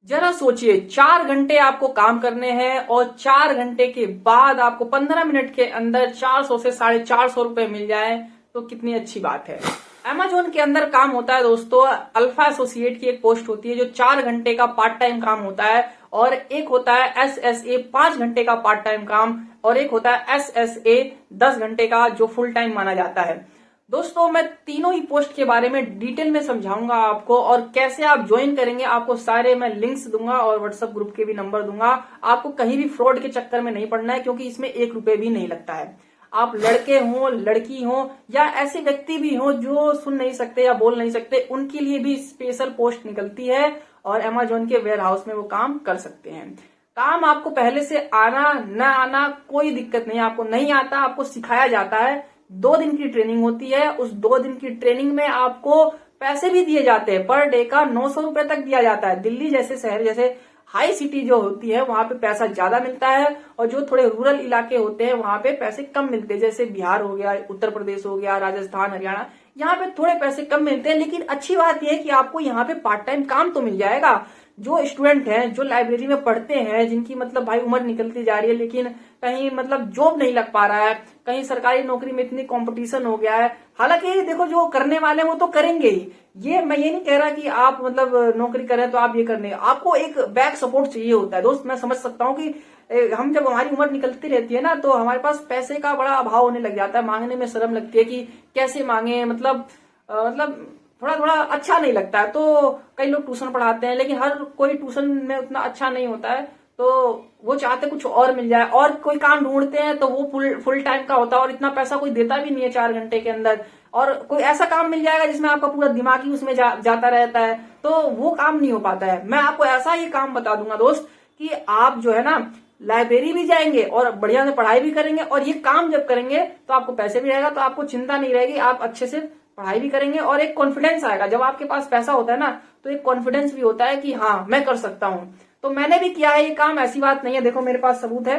जरा सोचिए 4 घंटे आपको काम करने हैं और 4 घंटे के बाद आपको 15 मिनट के अंदर 400 से 450 रुपए मिल जाए तो कितनी अच्छी बात है। अमेजोन के अंदर काम होता है दोस्तों, अल्फा एसोसिएट की एक पोस्ट होती है जो 4 घंटे का पार्ट टाइम काम होता है, और एक होता है SSA 5 घंटे का पार्ट टाइम काम, और एक होता है SSA 10 घंटे का जो फुल टाइम माना जाता है। दोस्तों मैं तीनों ही पोस्ट के बारे में डिटेल में समझाऊंगा आपको, और कैसे आप ज्वाइन करेंगे आपको सारे मैं लिंक्स दूंगा और व्हाट्सएप ग्रुप के भी नंबर दूंगा। आपको कहीं भी फ्रॉड के चक्कर में नहीं पड़ना है, क्योंकि इसमें 1 रुपए भी नहीं लगता है। आप लड़के हो, लड़की हो, या ऐसे व्यक्ति भी हो जो सुन नहीं सकते या बोल नहीं सकते, उनके लिए भी स्पेशल पोस्ट निकलती है और अमेजोन के वेयर हाउस में वो काम कर सकते हैं। काम आपको पहले से आना न आना कोई दिक्कत नहीं, आपको नहीं आता, आपको सिखाया जाता है। 2 दिन की ट्रेनिंग होती है, उस 2 दिन की ट्रेनिंग में आपको पैसे भी दिए जाते हैं। पर डे का 900 रुपए तक दिया जाता है। दिल्ली जैसे शहर, जैसे हाई सिटी जो होती है, वहां पे पैसा ज्यादा मिलता है, और जो थोड़े रूरल इलाके होते हैं वहां पे पैसे कम मिलते हैं। जैसे बिहार हो गया, उत्तर प्रदेश हो गया, राजस्थान, हरियाणा, यहाँ पे थोड़े पैसे कम मिलते हैं। लेकिन अच्छी बात यह है कि आपको यहाँ पे पार्ट टाइम काम तो मिल जाएगा। जो स्टूडेंट हैं, जो लाइब्रेरी में पढ़ते हैं, जिनकी मतलब भाई उम्र निकलती जा रही है, लेकिन कहीं मतलब जॉब नहीं लग पा रहा है, कहीं सरकारी नौकरी में इतनी कंपटीशन हो गया है। हालांकि देखो, जो करने वाले हैं वो तो करेंगे ही। ये मैं ये नहीं कह रहा कि आप मतलब नौकरी करें तो आप ये करने, आपको एक बैक सपोर्ट चाहिए होता है दोस्त। मैं समझ सकता हूँ कि हम जब हमारी उम्र निकलती रहती है ना, तो हमारे पास पैसे का बड़ा अभाव होने लग जाता है। मांगने में शर्म लगती है कि कैसे मांगे, मतलब थोड़ा थोड़ा अच्छा नहीं लगता है। तो कई लोग ट्यूशन पढ़ाते हैं, लेकिन हर कोई ट्यूशन में उतना अच्छा नहीं होता है, तो वो चाहते कुछ और मिल जाए। और कोई काम ढूंढते हैं तो वो फुल टाइम का होता है, और इतना पैसा कोई देता भी नहीं है 4 घंटे के अंदर। और कोई ऐसा काम मिल जाएगा जिसमें आपका पूरा दिमाग ही उसमें जाता रहता है, तो वो काम नहीं हो पाता है। मैं आपको ऐसा ही काम बता दूंगा दोस्त कि आप जो है ना, लाइब्रेरी भी जाएंगे और बढ़िया से पढ़ाई भी करेंगे, और ये काम जब करेंगे तो आपको पैसे भी रहेगा, तो आपको चिंता नहीं रहेगी, आप अच्छे से पढ़ाई भी करेंगे, और एक कॉन्फिडेंस आएगा। जब आपके पास पैसा होता है ना, तो एक कॉन्फिडेंस भी होता है कि हाँ मैं कर सकता हूँ। तो मैंने भी किया है ये काम, ऐसी बात नहीं है। देखो मेरे पास सबूत है।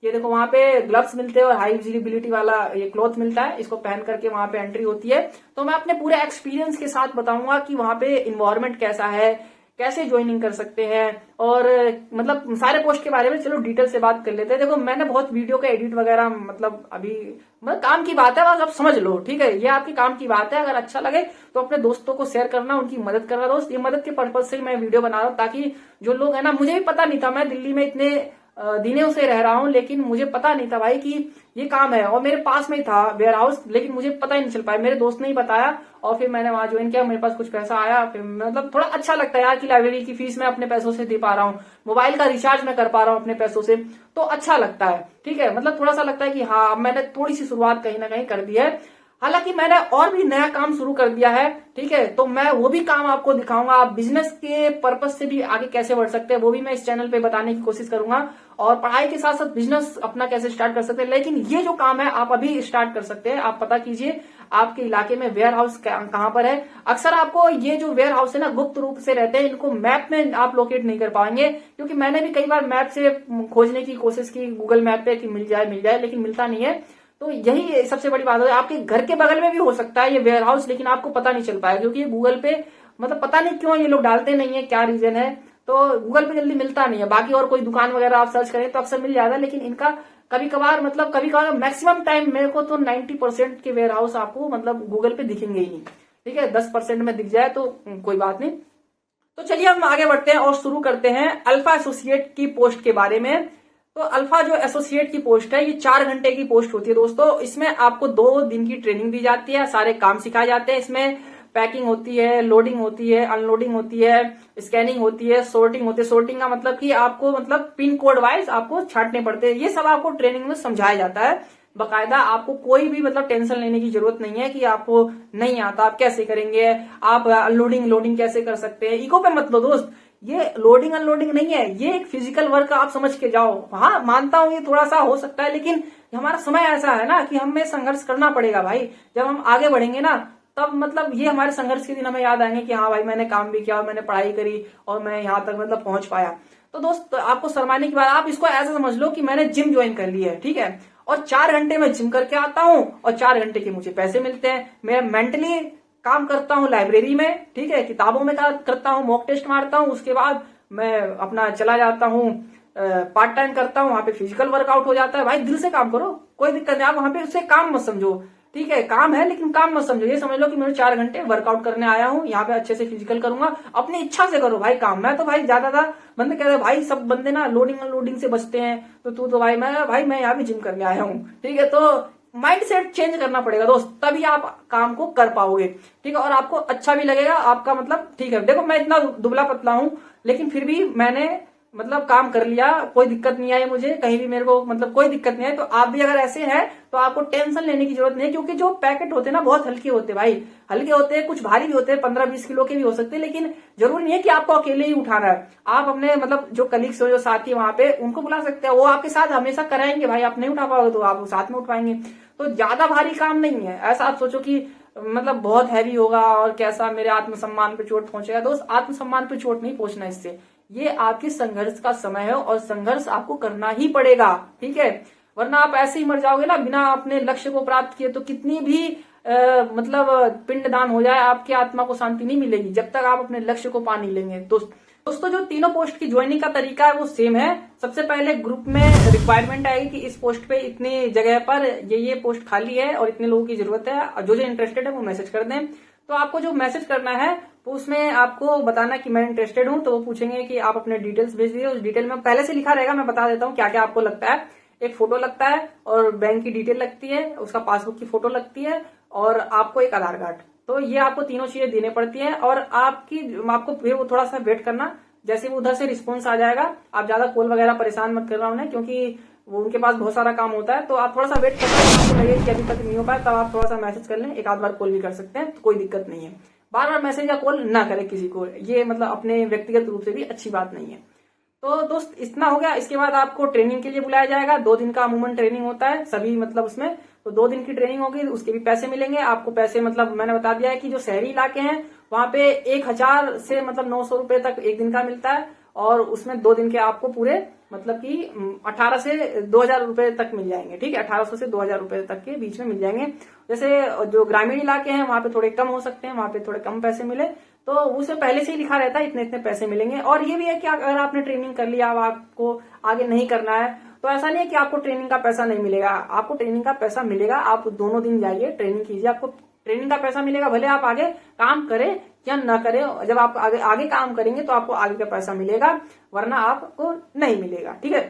ये देखो, वहां पे ग्लव्स मिलते हैं और हाई विजिबिलिटी वाला ये क्लॉथ मिलता है। इसको पहन करके वहां पे एंट्री होती है। तो मैं अपने पूरे एक्सपीरियंस के साथ बताऊंगा कि वहां पे इन्वायरमेंट कैसा है, कैसे ज्वाइनिंग कर सकते हैं, और मतलब सारे पोस्ट के बारे में चलो डिटेल से बात कर लेते हैं। देखो मैंने बहुत वीडियो का एडिट वगैरह, मतलब अभी मतलब काम की बात है, बस आप समझ लो, ठीक है। ये आपकी काम की बात है। अगर अच्छा लगे तो अपने दोस्तों को शेयर करना, उनकी मदद करना। दोस्त, ये मदद के पर्पज से मैं वीडियो बना रहा हूँ, ताकि जो लोग है ना, मुझे भी पता नहीं था, मैं दिल्ली में इतने दिनों से रह रहा हूँ, लेकिन मुझे पता नहीं था भाई कि ये काम है, और मेरे पास में ही था वेयर हाउस, लेकिन मुझे पता ही नहीं चल पाया। मेरे दोस्त ने ही बताया, और फिर मैंने वहां ज्वाइन किया। मेरे पास कुछ पैसा आया, फिर मतलब थोड़ा अच्छा लगता है यार कि लाइब्रेरी की फीस मैं अपने पैसों से दे पा रहा हूँ, मोबाइल का रिचार्ज मैं कर पा रहा हूँ अपने पैसों से, तो अच्छा लगता है। ठीक है, मतलब थोड़ा सा लगता है कि हाँ मैंने थोड़ी सी शुरुआत कहीं ना कहीं कर दी है। हालांकि मैंने और भी नया काम शुरू कर दिया है, ठीक है, तो मैं वो भी काम आपको दिखाऊंगा। आप बिजनेस के पर्पज से भी आगे कैसे बढ़ सकते हैं वो भी मैं इस चैनल पे बताने की कोशिश करूंगा, और पढ़ाई के साथ साथ बिजनेस अपना कैसे स्टार्ट कर सकते हैं। लेकिन ये जो काम है आप अभी स्टार्ट कर सकते हैं। आप पता कीजिए आपके इलाके में वेयर हाउस कहाँ पर है। अक्सर आपको ये जो वेयर हाउस है ना, गुप्त रूप से रहते हैं, इनको मैप में आप लोकेट नहीं कर पाएंगे, क्योंकि मैंने भी कई बार मैप से खोजने की कोशिश की गूगल मैप पे कि मिल जाए, लेकिन मिलता नहीं है। तो यही सबसे बड़ी बात है। आपके घर के बगल में भी हो सकता है ये वेयर हाउस, लेकिन आपको पता नहीं चल पाएगा, क्योंकि ये गूगल पे मतलब पता नहीं क्यों ये लोग डालते नहीं है, क्या रीजन है, तो गूगल पे जल्दी मिलता नहीं है। बाकी और कोई दुकान वगैरह आप सर्च करें तो अक्सर मिल जाता है, लेकिन इनका कभी कभार मैक्सिमम टाइम मेरे को तो 90% के वेयर हाउस आपको मतलब गूगल पे दिखेंगे ही नहीं। ठीक है, 10% में दिख जाए तो कोई बात नहीं। तो चलिए हम आगे बढ़ते हैं और शुरू करते हैं अल्फा एसोसिएट की पोस्ट के बारे में। तो अल्फा जो एसोसिएट की पोस्ट है, ये 4 घंटे की पोस्ट होती है दोस्तों। इसमें आपको 2 दिन की ट्रेनिंग दी जाती है, सारे काम सिखाए जाते हैं। इसमें पैकिंग होती है, लोडिंग होती है, अनलोडिंग होती है, स्कैनिंग होती है, सोर्टिंग होती है। सोर्टिंग का मतलब कि आपको मतलब पिन कोड वाइज आपको छांटने पड़ते हैं। ये सब आपको ट्रेनिंग में समझाया जाता है बकायदा। आपको कोई भी मतलब टेंशन लेने की जरूरत नहीं है कि आपको नहीं आता, आप कैसे करेंगे, आप अनलोडिंग लोडिंग कैसे कर सकते हैं। इको पे मत लो दोस्त, ये लोडिंग अनलोडिंग नहीं है, ये एक फिजिकल वर्क आप समझ के जाओ। हाँ मानता हूं ये थोड़ा सा हो सकता है, लेकिन हमारा समय ऐसा है ना कि हमें संघर्ष करना पड़ेगा भाई। जब हम आगे बढ़ेंगे ना, तब मतलब ये हमारे संघर्ष के दिन हमें याद आएंगे कि हाँ भाई मैंने काम भी किया, मैंने पढ़ाई करी और मैं यहाँ तक मतलब पहुंच पाया। तो दोस्त आपको शर्माने की बात, आप इसको ऐसा समझ लो कि मैंने जिम ज्वाइन कर ली है, ठीक है, और 4 घंटे में जिम करके आता हूँ और 4 घंटे के मुझे पैसे मिलते हैं। मैं मेंटली काम करता हूँ लाइब्रेरी में, ठीक है, किताबों में करता हूँ, मॉक टेस्ट मारता हूँ, उसके बाद मैं अपना चला जाता हूँ, पार्ट टाइम करता हूँ, वहां पे फिजिकल वर्कआउट हो जाता है। भाई दिल से काम करो, कोई दिक्कत नहीं। आप वहां पे उसे काम मत समझो, ठीक है, काम है लेकिन काम मत समझो। ये समझ लो कि मैं 4 घंटे वर्कआउट करने आया हूँ, यहाँ पे अच्छे से फिजिकल करूंगा, अपनी इच्छा से करो भाई काम। मैं तो भाई ज्यादा बंदे कहते हैं भाई, सब बंदे ना लोडिंग अनलोडिंग से बचते हैं, तो तू तो मैं यहाँ भी जिम करने आया हूँ, ठीक है। तो माइंड सेट चेंज करना पड़ेगा दोस्त, तभी आप काम को कर पाओगे, ठीक है, और आपको अच्छा भी लगेगा आपका, मतलब ठीक है। देखो मैं इतना दुबला पतला हूं, लेकिन फिर भी मैंने मतलब काम कर लिया, कोई दिक्कत नहीं आई मुझे कहीं भी, मेरे को मतलब कोई दिक्कत नहीं है। तो आप भी अगर ऐसे हैं तो आपको टेंशन लेने की जरूरत नहीं है, क्योंकि जो पैकेट होते हैं ना बहुत हल्के होते हैं भाई, हल्के होते हैं, कुछ भारी भी होते हैं, 15-20 किलो के भी हो सकते हैं, लेकिन जरूरी नहीं है कि आपको अकेले ही उठाना है। आप अपने मतलब जो कलीग्स हो, जो साथी वहां पे, उनको बुला सकते हैं, वो आपके साथ हमेशा कराएंगे भाई। आप नहीं उठा पाओगे तो आप साथ में उठवाएंगे। तो ज्यादा भारी काम नहीं है, ऐसा आप सोचो कि मतलब बहुत हैवी होगा और कैसा मेरे आत्मसम्मान पे चोट पहुंचेगा। दोस्त आत्मसम्मान पे चोट नहीं पहुंचना इससे, ये आपके संघर्ष का समय है और संघर्ष आपको करना ही पड़ेगा, ठीक है। वरना आप ऐसे ही मर जाओगे ना बिना अपने लक्ष्य को प्राप्त किए, तो कितनी भी मतलब पिंडदान हो जाए, आपकी आत्मा को शांति नहीं मिलेगी जब तक आप अपने लक्ष्य को पा नहीं लेंगे। दोस्तों जो तीनों पोस्ट की ज्वाइनिंग का तरीका है वो सेम है। सबसे पहले ग्रुप में रिक्वायरमेंट आएगी कि इस पोस्ट पे इतनी जगह पर ये पोस्ट खाली है और इतने लोगों की जरूरत है, जो इंटरेस्टेड है वो मैसेज कर दें। तो आपको जो मैसेज करना है तो उसमें आपको बताना कि मैं इंटरेस्टेड हूं, तो वो पूछेंगे कि आप अपने डिटेल्स भेज दीजिए। उस डिटेल में पहले से लिखा रहेगा, मैं बता देता हूँ क्या क्या आपको लगता है। एक फोटो लगता है और बैंक की डिटेल लगती है, उसका पासबुक की फोटो लगती है और आपको एक आधार कार्ड। तो ये आपको तीनों चीजें देने पड़ती हैं और आपको फिर वो थोड़ा सा वेट करना, जैसे वो उधर से रिस्पॉन्स आ जाएगा। आप ज्यादा कॉल वगैरह परेशान मत करना उन्हें, क्योंकि वो उनके पास बहुत सारा काम होता है। तो आप थोड़ा सा वेट करना, आपको लगे कि अभी तक नहीं हो पाया तब आप थोड़ा सा मैसेज कर लें, एक आध बार कॉल भी कर सकते हैं, तो कोई दिक्कत नहीं है। बार बार मैसेज या कॉल ना करें किसी को, ये मतलब अपने व्यक्तिगत रूप से भी अच्छी बात नहीं है। तो दोस्त इतना हो गया। इसके बाद आपको ट्रेनिंग के लिए बुलाया जाएगा, 2 दिन का अमूमन ट्रेनिंग होता है सभी मतलब उसमें। तो 2 दिन की ट्रेनिंग होगी, उसके भी पैसे मिलेंगे आपको। पैसे मतलब मैंने बता दिया है कि जो शहरी इलाके हैं वहां पे 1000 से मतलब 900 रुपए तक एक दिन का मिलता है, और उसमें 2 दिन के आपको पूरे मतलब कि 18 से 2000 रुपए तक मिल जाएंगे, ठीक है। 1800 से 2000 रुपए तक के बीच में मिल जाएंगे। जैसे जो ग्रामीण इलाके हैं वहां पे थोड़े कम हो सकते हैं, वहां पे थोड़े कम पैसे मिले, तो उसमें पहले से ही लिखा रहता है इतने इतने पैसे मिलेंगे। और ये भी है कि अगर आपने ट्रेनिंग कर लिया, अब आपको आगे नहीं करना है, तो ऐसा नहीं है कि आपको ट्रेनिंग का पैसा नहीं मिलेगा, आपको ट्रेनिंग का पैसा मिलेगा। आप दोनों दिन जाइए, ट्रेनिंग कीजिए, आपको ट्रेनिंग का पैसा मिलेगा। भले आप आगे काम करें या ना करें, जब आप आगे काम करेंगे तो आपको आगे का पैसा मिलेगा, वरना आपको नहीं मिलेगा, ठीक है।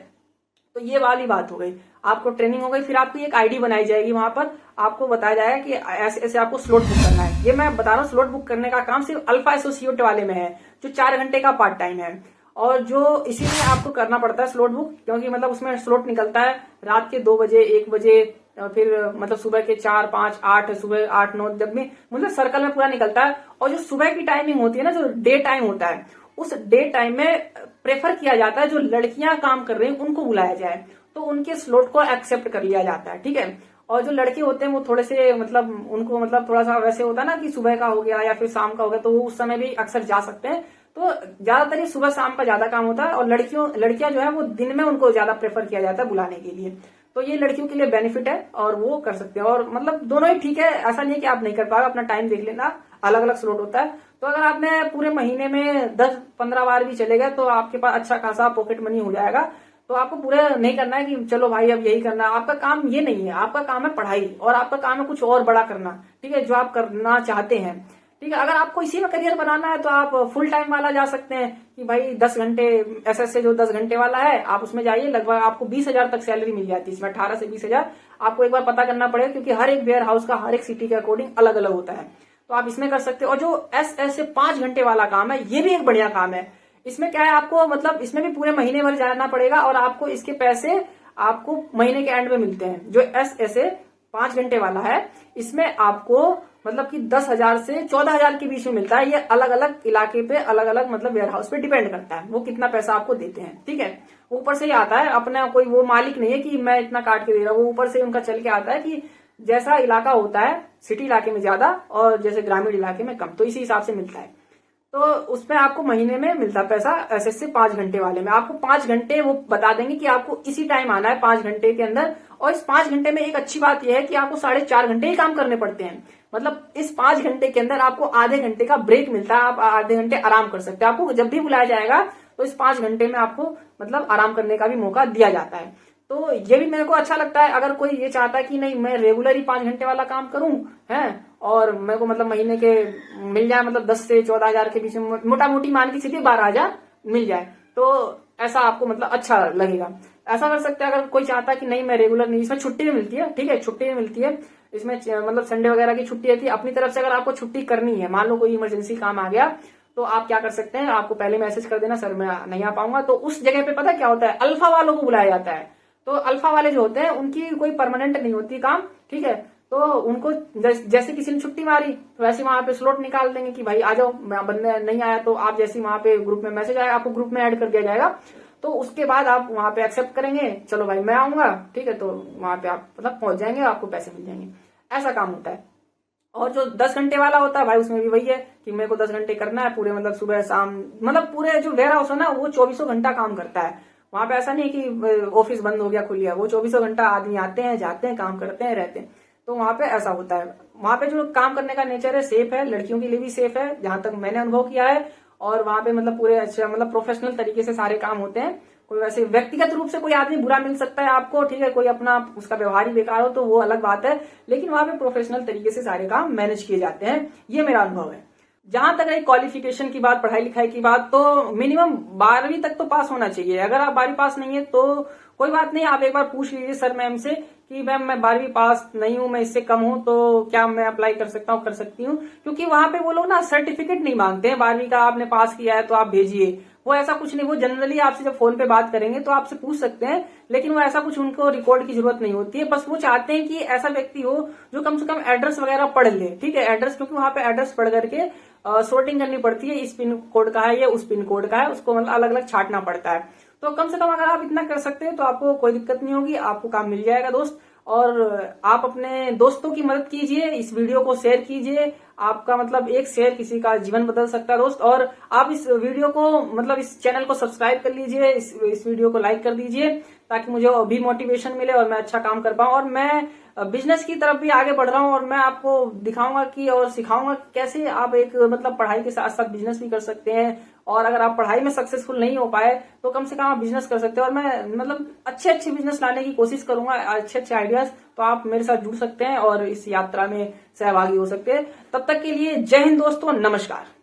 तो ये वाली बात हो गई, आपको ट्रेनिंग हो गई। फिर आपको एक आईडी बनाई जाएगी, वहां पर आपको बताया जाएगा कि ऐसे ऐसे आपको स्लॉट बुक करना है। ये मैं बता रहा हूँ, स्लॉट बुक करने का काम सिर्फ अल्फा एसोसिएट वाले में है, जो 4 घंटे का पार्ट टाइम है। और जो इसी में आपको करना पड़ता है स्लॉट बुक, क्योंकि मतलब उसमें स्लॉट निकलता है रात के 2 बजे, 1 बजे, फिर मतलब सुबह के 4, 5, 8, सुबह 8, 9, जब भी मतलब सर्कल में पूरा निकलता है। और जो सुबह की टाइमिंग होती है ना, जो डे टाइम होता है, उस डे टाइम में प्रेफर किया जाता है जो लड़कियां काम कर रही हैं उनको बुलाया जाए, तो उनके स्लॉट को एक्सेप्ट कर लिया जाता है, ठीक है। और जो लड़के होते हैं वो थोड़े से मतलब उनको मतलब थोड़ा सा वैसे होता है ना कि सुबह का हो गया या फिर शाम का हो गया, तो वो उस समय भी अक्सर जा सकते हैं। तो ज्यादातर ये सुबह शाम का ज्यादा काम होता है, और लड़कियां जो है वो दिन में उनको ज्यादा प्रेफर किया जाता है बुलाने के लिए। तो ये लड़कियों के लिए बेनिफिट है और वो कर सकते हैं। और मतलब दोनों ही ठीक है, ऐसा नहीं है कि आप नहीं कर पाओगे, अपना टाइम देख लेना, अलग अलग स्लॉट होता है। तो अगर आपने पूरे महीने में 10-15 बार भी चले गए तो आपके पास अच्छा खासा पॉकेट मनी हो जाएगा। तो आपको पूरा नहीं करना है कि चलो भाई अब यही करना है, आपका काम ये नहीं है। आपका काम है पढ़ाई, और आपका काम है कुछ और बड़ा करना, ठीक है, जो आप करना चाहते हैं, ठीक है। अगर आपको इसी में करियर बनाना है तो आप फुल टाइम वाला जा सकते हैं कि भाई 10 घंटे एसएस जो 10 घंटे वाला है, आप उसमें जाइए। लगभग आपको 20,000 तक सैलरी मिल जाती है इसमें, 18 से 20,000। आपको एक बार पता करना पड़ेगा, क्योंकि हर एक वेयर हाउस का हर एक सिटी के अकॉर्डिंग अलग अलग होता है। तो आप इसमें कर सकते हो। और जो एसएस से 5 घंटे वाला काम है, ये भी एक बढ़िया काम है। इसमें क्या है, आपको मतलब इसमें भी पूरे महीने भर जाना पड़ेगा, और आपको इसके पैसे आपको महीने के एंड में मिलते हैं। जो एसएस 5 घंटे वाला है, इसमें आपको मतलब कि 10,000 से 14,000 के बीच में मिलता है। ये अलग अलग इलाके पे, अलग अलग मतलब वेयर हाउस पे डिपेंड करता है वो कितना पैसा आपको देते हैं, ठीक है। ऊपर से ही आता है, अपना कोई वो मालिक नहीं है कि मैं इतना काट के दे रहा हूँ, वो ऊपर से उनका चल के आता है कि जैसा इलाका होता है, सिटी इलाके में ज्यादा और जैसे ग्रामीण इलाके में कम, तो इसी हिसाब से मिलता है। तो उसमें आपको महीने में मिलता पैसा एसएस से 5 घंटे वाले में। आपको 5 घंटे वो बता देंगे कि आपको इसी टाइम आना है 5 घंटे के अंदर। और इस 5 घंटे में एक अच्छी बात यह है कि आपको 4.5 घंटे ही काम करने पड़ते हैं। मतलब इस 5 घंटे के अंदर आपको आधे घंटे का ब्रेक मिलता है, आप आधे घंटे आराम कर सकते हैं। आपको जब भी बुलाया जाएगा तो इस 5 घंटे में आपको मतलब आराम करने का भी मौका दिया जाता है। तो ये भी मेरे को अच्छा लगता है। अगर कोई ये चाहता है कि नहीं मैं रेगुलर ही 5 घंटे वाला काम करूं है और मेरे को मतलब महीने के मिल जाए मतलब 10 से 14,000 के बीच में मोटा मोटी मान के चलिए 12,000 मिल जाए, तो ऐसा आपको मतलब अच्छा लगेगा। ऐसा कर सकते हैं। अगर कोई चाहता है कि नहीं मैं रेगुलर नहीं, इसमें छुट्टी भी मिलती है, ठीक है, छुट्टी भी मिलती है इसमें, मतलब संडे वगैरह की छुट्टी रहती है। अपनी तरफ से अगर आपको छुट्टी करनी है, मान लो कोई इमरजेंसी काम आ गया, तो आप क्या कर सकते हैं, आपको पहले मैसेज कर देना सर मैं नहीं आ पाऊंगा। तो उस जगह पे पता क्या होता है, अल्फा वालों को बुलाया जाता है। तो अल्फा वाले जो होते हैं उनकी कोई परमानेंट नहीं होती काम, ठीक है, तो उनको जैसे किसी ने छुट्टी मारी तो वैसे वहां पे स्लॉट निकाल देंगे कि भाई आ जाओ, बंदे नहीं आया तो आप जैसे वहां पे ग्रुप में मैसेज आएगा, आपको ग्रुप में ऐड कर दिया जाएगा, तो उसके बाद आप वहां पे एक्सेप्ट करेंगे, चलो भाई मैं आऊंगा, ठीक है, तो वहां पे आप मतलब पहुंच जाएंगे, आपको पैसे मिल जाएंगे। ऐसा काम होता है। और जो 10 घंटे वाला होता है भाई, उसमें भी वही है कि मेरे को 10 घंटे करना है पूरे, मतलब सुबह शाम, मतलब पूरे जो वेयर हाउस है ना वो 24 घंटा काम करता है। वहां पे ऐसा नहीं है कि ऑफिस बंद हो गया खुल गया, वो 24 घंटा आदमी आते हैं जाते हैं काम करते हैं रहते हैं। तो वहां पे ऐसा होता है। वहां पे जो काम करने का नेचर है सेफ है, लड़कियों के लिए भी सेफ है जहां तक मैंने अनुभव किया है। और वहां पे मतलब पूरे अच्छे मतलब प्रोफेशनल तरीके से सारे काम होते हैं। कोई वैसे व्यक्तिगत रूप से कोई आदमी बुरा मिल सकता है आपको, ठीक है, कोई अपना उसका व्यवहार ही बेकार हो तो वो अलग बात है, लेकिन वहां पे प्रोफेशनल तरीके से सारे काम मैनेज किए जाते हैं। ये मेरा अनुभव है। जहां तक है क्वालिफिकेशन की बात, पढ़ाई लिखाई की बात, तो मिनिमम 12वीं तक तो पास होना चाहिए। अगर आप 12वीं पास नहीं है तो कोई बात नहीं, आप एक बार पूछ लीजिए सर मैम से कि मैम मैं 12वीं पास नहीं हूं, मैं इससे कम हूं, तो क्या मैं अप्लाई कर सकता हूं, कर सकती हूँ। क्योंकि वहां पे वो लोग ना सर्टिफिकेट नहीं मांगते हैं 12वीं का, आपने पास किया है तो आप भेजिए, वो ऐसा कुछ नहीं। वो जनरली आपसे जब फोन पे बात करेंगे तो आपसे पूछ सकते हैं, लेकिन वो ऐसा कुछ उनको रिकॉर्ड की जरूरत नहीं होती है। बस वो चाहते हैं कि ऐसा व्यक्ति हो जो कम से कम एड्रेस वगैरह पढ़ ले, ठीक है, एड्रेस, क्योंकि वहां पे एड्रेस पढ़ करके सॉर्टिंग करनी पड़ती है, इस पिन कोड का है या उस पिन कोड का है, उसको मतलब अलग अलग छांटना पड़ता है। तो कम से कम अगर आप इतना कर सकते हैं तो आपको कोई दिक्कत नहीं होगी, आपको काम मिल जाएगा दोस्त। और आप अपने दोस्तों की मदद कीजिए, इस वीडियो को शेयर कीजिए। आपका मतलब एक शेयर किसी का जीवन बदल सकता है दोस्त। और आप इस वीडियो को मतलब इस चैनल को सब्सक्राइब कर लीजिए, इस वीडियो को लाइक कर दीजिए, ताकि मुझे भी मोटिवेशन मिले और मैं अच्छा काम कर पाऊं। और मैं बिजनेस की तरफ भी आगे बढ़ रहा हूं और मैं आपको दिखाऊंगा कि और सिखाऊंगा कैसे आप एक मतलब पढ़ाई के साथ साथ बिजनेस भी कर सकते हैं। और अगर आप पढ़ाई में सक्सेसफुल नहीं हो पाए तो कम से कम आप बिजनेस कर सकते हैं। और मैं मतलब अच्छे अच्छे बिजनेस लाने की कोशिश करूंगा, अच्छे अच्छे आइडियाज। तो आप मेरे साथ जुड़ सकते हैं और इस यात्रा में सहभागी हो सकते हैं। तब तक के लिए जय हिंद दोस्तों, नमस्कार।